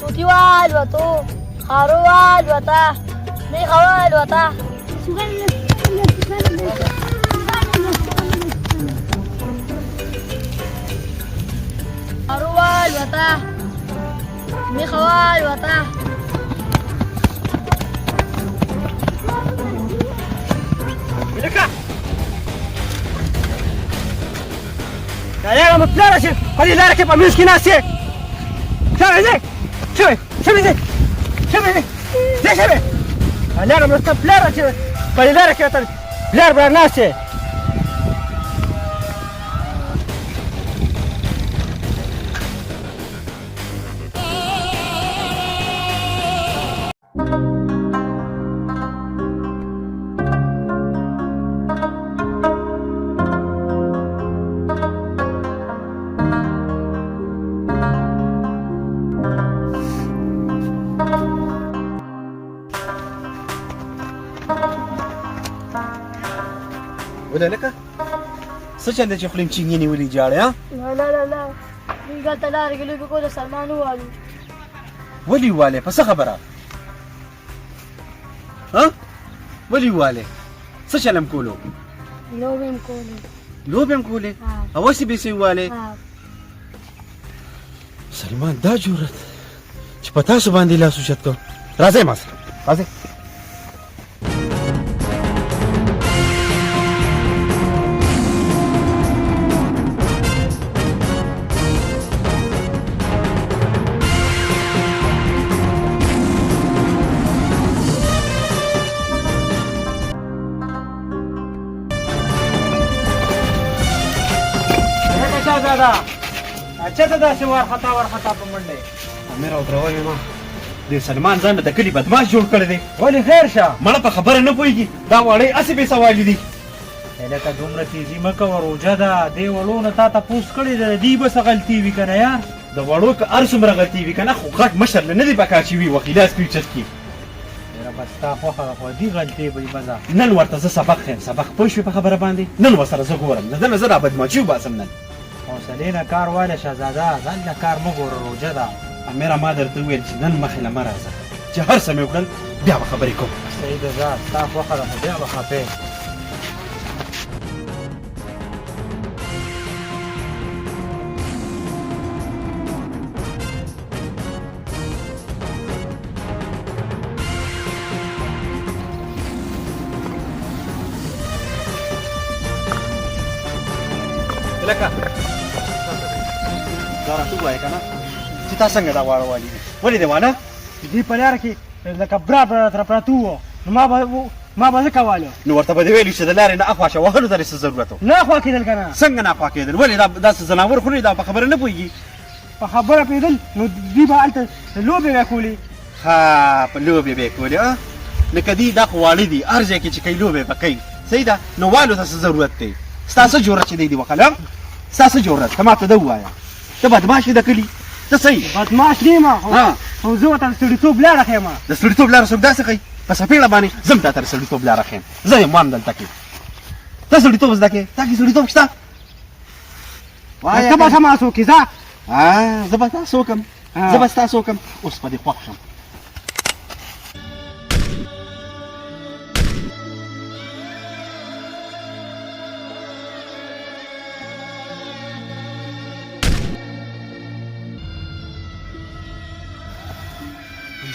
توتي والوتو خارو والوتا ميخا والوتا خارو والوتا ميخا والوتا لك يا مطلع شوف هذه لا ركب امسك ناسك شوف زي شوف زي لا انا مطلع لا ركب هذه لا ركب لا بلا ناسك ولا لك سجل لك خليم تشيني ولي جاري ها لا قالت لا رجلي بيقول سلمان والو ولي والي بس خبره ها ولي والي سجل مكولو لو بيمكولي اوسي بيسي والي سلمان دا جورت چې پتا سو باندې لاسو شتو راځي ما سره راځي دا اچھا ته دا سوار خطا په منډه امیر او درولې ما د سلمان ځان د کلی بدمعاش جوړ کړی دی ولې خیر شه مړه په خبره نه پوهېږي دا وړی هسې بې سوالي دي لکه دومره تیزي مه کوه روژه ده دې وړو نه تا تپوس کړی دی دې به څه غلطي وي که نه یار د وړو که هر څومره غلطي وي که نه خو غټ مشر له نه دی پکار چې وي وکیلاس کړي چسکي یاره بس ستا خوښه ده خو دې غلطۍ به یې مزه نن ورته زه سبق ښیم سبق پوه شوې په خبره باندې نن ورسره زه ګورم د ده نه زه را بدماچي وباسم نن حوصلې نه کار واله شهزاده ځان له کار مه ګوره روژه ده امیره ما درته وویل چې نن مخې له مه راځه چې هر څه مې وکړل بیا به خبرې کوم صحیح ده ځه ستا خوښه ده خو بیا به خفې لکه دا راته ووایه که نه چې تا څنګه دا واړه والي دي ولې دې وانه دې په لاره کې لکه برابر راته پراته وو نو ما به زه کوالو نو ورته به دې ویلي چې د لارې نه اخوا شه وهلو ته دې څه ضرورت و نه خوا کېدل که نه څنګه نه اخوا کېدل ولې داسې ځناور خو نه دا په خبره نه پوهېږي په خبره پوهېدل نو دوی به هلته لوبې به کولې ها په لوبې به یې کولې لکه دي دا خو واړه دي هر ځای کې چې کوي لوبې به کوي صحیح ده نو والو ته څه ضرورت دی ستا څه جرأت چې دی دې وکړل ستا څه جرأت ته ماته ده ووایه ته بدماش یې د کلي ته صحیح بدماش نه یم خو زه ورته د سړیتوب لاره ښیم د سړیتوب لاره څوک داسې کوي په سپېړه باندې زه هم تا ته د سړیتوب لاره ښیم زه یم وام دلته کې ته سړیتوب زده کې تا کې سړیتوب شته ته به سما څوک یې ځه زه به تاسو وکړم زه به ستاسو وکړم اوس په دې خوښ شم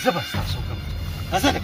زه به ستاسو وکړم راځه